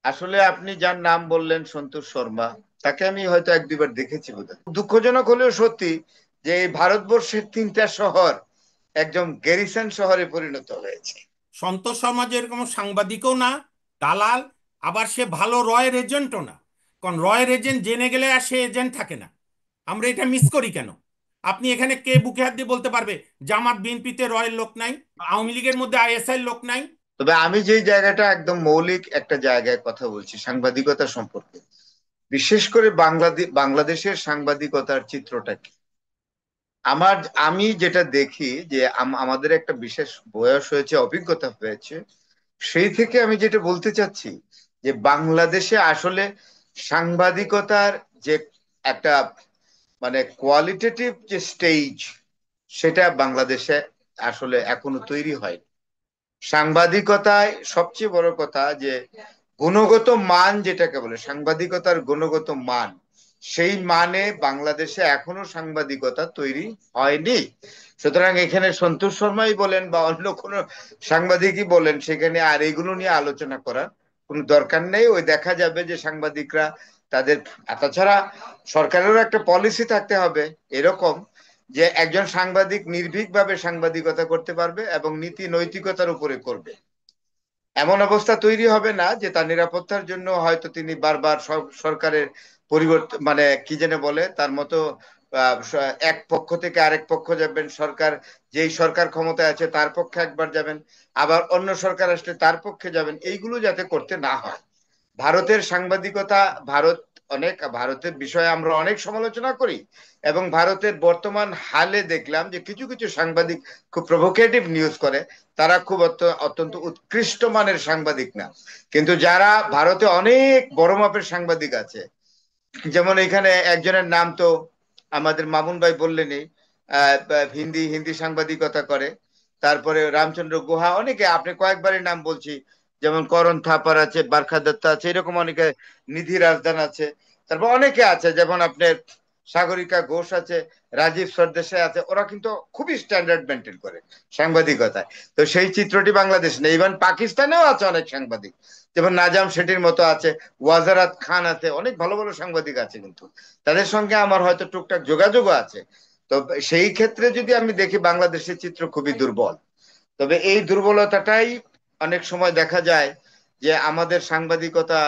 আসলে আপনি যার নাম বললেন সন্তোষ শর্মা, তাকে আমি হয়তো এক দুইবার দেখেছি বোধহয়। দুঃখজনক হলেও সত্যি যে এই ভারতবর্ষের তিনটা শহর একদম গ্যারিসন শহরে পরিণত হয়েছে। সন্তোষ শর্মা যে এরকম সাংবাদিকও না, দালাল, আবার সে ভালো রয়ের এজেন্টও না। কারণ রয়ের এজেন্ট জেনে গেলে আর সে এজেন্ট থাকে না। আমরা এটা মিস করি কেন? আপনি এখানে কে বুকে হাত দিয়ে বলতে পারবে জামাত বিএনপিতে রয়ের লোক নাই, আওয়ামী লীগের মধ্যে আইএসআই লোক নাই? তবে আমি যেই জায়গাটা একদম মৌলিক একটা জায়গায় কথা বলছি সাংবাদিকতা সম্পর্কে, বিশেষ করে বাংলাদেশের সাংবাদিকতার চিত্রটা কি। আমার আমি যেটা দেখি যে আমাদের একটা বিশেষ বয়স হয়েছে, অভিজ্ঞতা হয়েছে, সেই থেকে আমি যেটা বলতে চাচ্ছি যে বাংলাদেশে আসলে সাংবাদিকতার যে একটা মানে কোয়ালিটেটিভ যে স্টেজ, সেটা বাংলাদেশে আসলে এখনো তৈরি হয়। সাংবাদিকতায় সবচেয়ে বড় কথা যে গুণগত মান, যেটাকে বলে সাংবাদিকতার গুণগত মান, সেই মানে বাংলাদেশে এখনো সাংবাদিকতা তৈরি হয়নি। সুতরাং এখানে সন্তোষ শর্মাই বলেন বা অন্য কোনো সাংবাদিকই বলেন, সেখানে আর এগুলো নিয়ে আলোচনা করার কোনো দরকার নেই। ওই দেখা যাবে যে সাংবাদিকরা তাদের, তাছাড়া সরকারেরও একটা পলিসি থাকতে হবে এরকম যে একজন সাংবাদিক নির্ভীকভাবে সাংবাদিকতা করতে পারবে এবং নীতি নৈতিকতার উপরে করবে। এমন অবস্থা তৈরি হবে না যে তার নিরাপত্তার জন্য হয়তো তিনি বারবার সরকারের পরিবর্তন, মানে কি যেন বলে তার মতো এক পক্ষ থেকে আরেক পক্ষ যাবেন। সরকার, যেই সরকার ক্ষমতায় আছে তার পক্ষে একবার যাবেন, আবার অন্য সরকার আসলে তার পক্ষে যাবেন, এইগুলো যাতে করতে না হয়। ভারতের সাংবাদিকতা, ভারতের বিষয়ে আমরা অনেক সমালোচনা করি এবং ভারতের বর্তমান হালে দেখলাম যে কিছু কিছু সাংবাদিক খুব প্রভোকেটিভ নিউজ করে। তারা খুব অত্যন্ত উৎকৃষ্ট মানের সাংবাদিক না, কিন্তু যারা ভারতে অনেক বড় মাপের সাংবাদিক আছে, যেমন এখানে একজনের নাম তো আমাদের মামুন ভাই বললেনই, হিন্দি হিন্দি সাংবাদিকতা করে। তারপরে রামচন্দ্র গুহা, অনেকে আপনি কয়েকবারই নাম বলছি, যেমন করণ থাপার আছে, বারখা দত্তা আছে, এরকম অনেকে, নিধি রাজদান আছে, তারপর অনেকে আছে যেমন আপনার সাগরিকা ঘোষ আছে, রাজীব সরদেশাই আছে। ওরা কিন্তু খুবই স্ট্যান্ডার্ড মেনটেন করে সাংবাদিকতায়। তো সেই চিত্রটি বাংলাদেশ নেই। ইভেন পাকিস্তানেও আছে অনেক সাংবাদিক, যেমন নাজাম শেঠির মতো আছে, ওয়াজারাত খান আছে, অনেক ভালো ভালো সাংবাদিক আছে, কিন্তু তাদের সঙ্গে আমার হয়তো টুকটাক যোগাযোগও আছে। তো সেই ক্ষেত্রে যদি আমি দেখি বাংলাদেশের চিত্র খুবই দুর্বল। তবে এই দুর্বলতাটাই অনেক সময় দেখা যায় যে আমাদের সাংবাদিকতা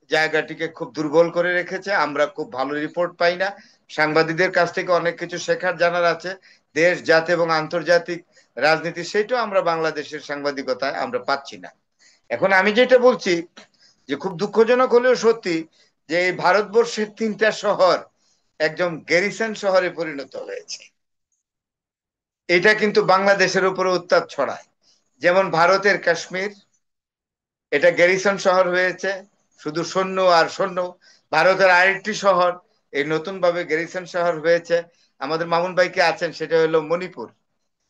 জায়গাটিকে খুব দুর্বল করে রেখেছে। আমরা খুব ভালো রিপোর্ট পাই না। সাংবাদিকদের কাছ থেকে অনেক কিছু শেখার জানার আছে, দেশ জাতি এবং আন্তর্জাতিক রাজনীতি, সেটাও আমরা বাংলাদেশের সাংবাদিকতায় আমরা পাচ্ছি না। এখন আমি যেটা বলছি যে খুব দুঃখজনক হলেও সত্যি যে এই ভারতবর্ষের তিনটা শহর একদম গ্যারিসন শহরে পরিণত হয়েছে। এটা কিন্তু বাংলাদেশের উপরে উত্তাপ ছড়ায়। যেমন ভারতের কাশ্মীর, এটা গ্যারিসন শহর হয়েছে, শুধু সৈন্য আর সৈন্য। ভারতের আরেকটি শহর এই নতুন ভাবে গ্যারিসন শহর হয়েছে, আমাদের মামুন ভাই কে আছেন, সেটা হলো মণিপুর।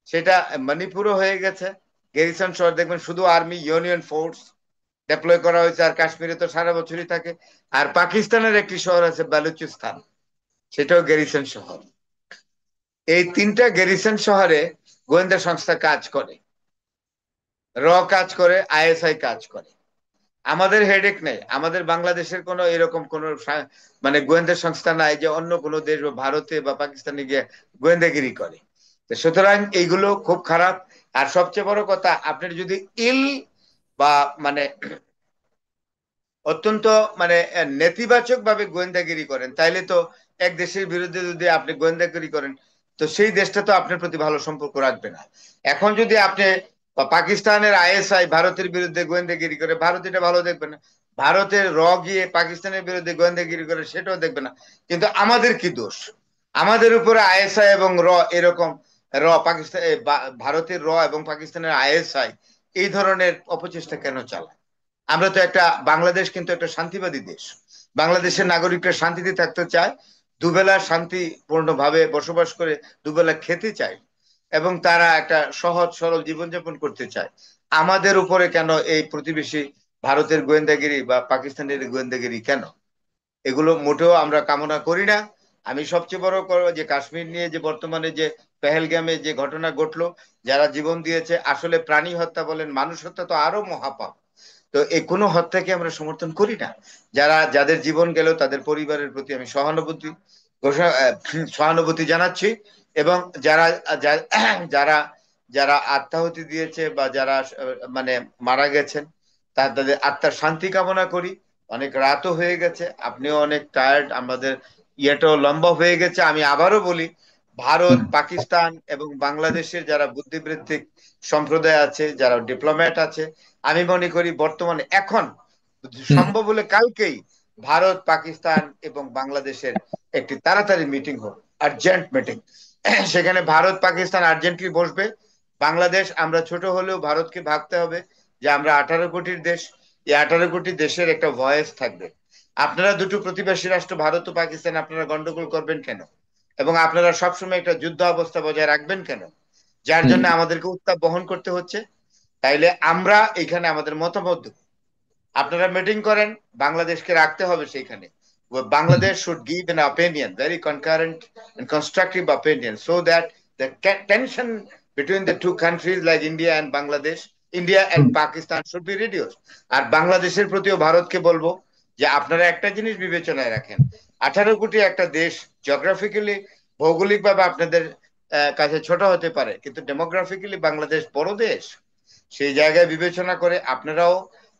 সেটা মণিপুরও হয়ে গেছে গ্যারিসন শহর। দেখবেন শুধু আর্মি, ইউনিয়ন ফোর্স ডেপ্লয় করা হয়েছে, আর কাশ্মীরে তো সারা বছরই থাকে। আর পাকিস্তানের একটি শহর আছে বালুচিস্তান, সেটাও গ্যারিসন শহর। এই তিনটা গ্যারিসন শহরে গোয়েন্দা সংস্থা কাজ করে, কাজ করে, আইএসআই কাজ করে। আমাদের হেডেক নেই, আমাদের বাংলাদেশের কোনো এরকম কোনো মানে গোয়েন্দা সংস্থা নাই যে অন্য কোনো দেশ বা ভারতে বা পাকিস্তানে গিয়ে গোয়েন্দাগিরি করে। তো সুতরাং এইগুলো খুব খারাপ। আর সবচেয়ে বড় কথা, আপনার যদি ইল বা মানে অত্যন্ত মানে নেতিবাচক ভাবে গোয়েন্দাগিরি করেন, তাইলে তো এক দেশের বিরুদ্ধে যদি আপনি গোয়েন্দাগিরি করেন, তো সেই দেশটা তো আপনার প্রতি ভালো সম্পর্ক রাখবে না। এখন যদি আপনি পাকিস্তানের আইএসআই ভারতের বিরুদ্ধে গোয়েন্দাগিরি করে, ভারত এটা ভালো দেখবে না। ভারতের গিয়ে পাকিস্তানের বিরুদ্ধে গোয়েন্দাগিরি করে, সেটাও দেখবে না। কিন্তু আমাদের কি দোষ? আমাদের উপরে আইএসআই এবং এরকম পাকিস্তান ভারতের এবং পাকিস্তানের আইএসআই এই ধরনের অপচেষ্টা কেন চালায়? আমরা তো একটা, বাংলাদেশ কিন্তু একটা শান্তিবাদী দেশ। বাংলাদেশের নাগরিকরা শান্তিতে থাকতে চায়, দুবেলা শান্তিপূর্ণ ভাবে বসবাস করে দুবেলা খেতে চায়, এবং তারা একটা সহজ সরল জীবনযাপন করতে চায়। আমাদের উপরে কেন এই প্রতিবেশী ভারতের গোয়েন্দাগিরি বা পাকিস্তানের গোয়েন্দাগিরি কেন? এগুলো মোটেও আমরা কামনা করি না। আমি সবচেয়ে বড় যে কাশ্মীর নিয়ে যে বর্তমানে যে পেহেলগামে যে ঘটনা ঘটলো, যারা জীবন দিয়েছে, আসলে প্রাণী হত্যা বলেন, মানুষ হত্যা তো আরো মহাপাপ। তো তো এই কোনো হত্যাকে আমরা সমর্থন করি না। যাদের জীবন গেল তাদের পরিবারের প্রতি আমি সহানুভূতি জানাচ্ছি। এবং যারা যারা যারা আত্মাহুতি দিয়েছে বা যারা মানে মারা গেছেন তাদের আত্মার শান্তি কামনা করি। অনেক রাতও হয়ে গেছে, আপনিও অনেক টায়ার্ড, আমাদের ইয়েটাও লম্বা হয়ে গেছে। আমি আবারও বলি, ভারত, পাকিস্তান এবং বাংলাদেশের যারা বুদ্ধিবৃত্তিক সম্প্রদায় আছে, যারা ডিপ্লোম্যাট আছে, আমি মনে করি বর্তমানে এখন সম্ভব হলে কালকেই ভারত, পাকিস্তান এবং বাংলাদেশের একটি তাড়াতাড়ি মিটিং হোক, আর্জেন্ট মিটিং। সেখানে ভারত পাকিস্তান আর্জেন্টলি বসবে। বাংলাদেশ, আমরা ছোট হলেও ভারতকে ভাবতে হবে যে আমরা 18 কোটির দেশ, এই 18 কোটি দেশের একটা ভয়েস থাকবে। আপনারা দুটো প্রতিবেশী রাষ্ট্র ভারত ও পাকিস্তান, আপনারা গন্ডগোল করবেন কেন? এবং আপনারা সবসময় একটা যুদ্ধ অবস্থা বজায় রাখবেন কেন, যার জন্য আমাদেরকে উত্তাপ বহন করতে হচ্ছে? তাইলে আমরা এখানে আমাদের মতামত দেব। আপনারা মিটিং করেন, বাংলাদেশকে রাখতে হবে সেইখানে। Bangladesh should give an opinion, very concurrent and constructive opinion, so that the tension between the two countries like India and Pakistan should be reduced. আর বাংলাদেশের প্রতিও ভারতকে বলবো যে আপনারা একটা জিনিস বিবেচনায় রাখেন, 18 কোটি একটা দেশ, জিওগ্রাফিক্যালি ভৌগোলিকভাবে আপনাদের কাছে ছোট হতে পারে, কিন্তু ডেমোগ্রাফিক্যালি বাংলাদেশ বড় দেশ। সেই জায়গায় বিবেচনা করে আপনারাও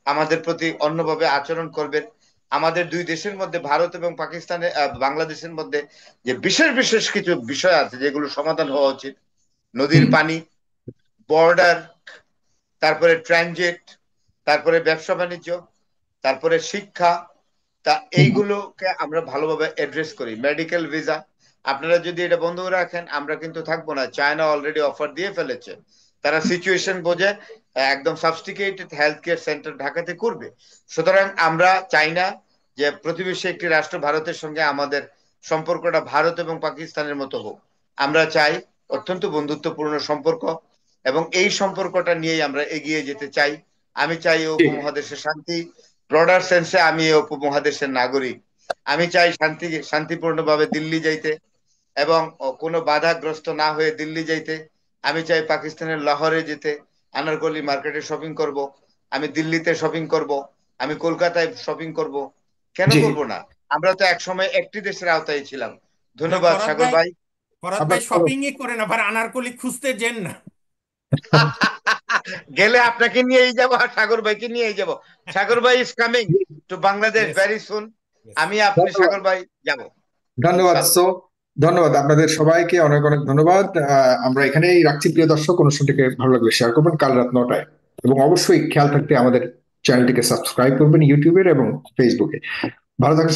আমাদের প্রতি অন্যভাবে আচরণ করবেন। আমাদের দুই দেশের মধ্যে, ভারত এবং পাকিস্তানের বাংলাদেশের মধ্যে যে বিশেষ বিশেষ কিছু বিষয় আছে যেগুলো সমাধান হওয়া উচিত, নদীর পানি, বর্ডার, তারপরে ট্রানজিট, তারপরে ব্যবসা বাণিজ্য, তারপরে শিক্ষা, তা এইগুলোকে আমরা ভালোভাবে অ্যাড্রেস করি। মেডিকেল ভিসা, আপনারা যদি এটা বন্ধ রাখেন আমরা কিন্তু থাকবো না। চায়না অলরেডি অফার দিয়ে ফেলেছে, তারা সিচুয়েশন বোঝে, একদম সাবস্টিকেটেড হেলথ কেয়ার সেন্টার ঢাকাতে করবে। সুতরাং আমরা চাই না যে প্রতিবেশী একটি রাষ্ট্র ভারতের সঙ্গে আমাদের সম্পর্কটা ভারত এবং পাকিস্তানের মতো হোক। আমরা চাই অত্যন্ত বন্ধুত্বপূর্ণ সম্পর্ক, এবং এই সম্পর্কটা নিয়েই আমরা এগিয়ে যেতে চাই। আমি চাই এই উপমহাদেশের শান্তি, ব্রডার সেন্সে আমি এই উপমহাদেশের নাগরিক। আমি চাই শান্তিপূর্ণভাবে দিল্লি যাইতে, এবং কোনো বাধাগ্রস্ত না হয়ে দিল্লি যাইতে। আমি চাই পাকিস্তানের লাহোরে যেতে, আনারকলি মার্কেটে শপিং করব, আমি দিল্লিতে শপিং করব, আমি কলকাতায় শপিং করব, কেন করব না? আমরা তো একসময় একটি দেশের আওতায় ছিলাম। ধন্যবাদ সাগর ভাই। ফরাদ ভাই শপিংই করেন, আবার আনারকলি খুঁজতে যেন না। গেলে আপনাকে নিয়েই যাব আর সাগর ভাইকে নিয়েই যাব। সাগর ভাই is coming to Bangladesh very soon. আমি, আপনি, সাগর ভাই যাব। ধন্যবাদ। ধন্যবাদ আপনাদের সবাইকে, অনেক অনেক ধন্যবাদ। আমরা এখানেই রাখছি প্রিয় দর্শক। অনুষ্ঠানটিকে ভালো লাগলে শেয়ার করবেন কাল রাত 9টায়, এবং অবশ্যই খেয়াল থাকতে আমাদের চ্যানেলটিকে সাবস্ক্রাইব করবেন ইউটিউবের এবং ফেসবুকে। ভালো থাকবেন।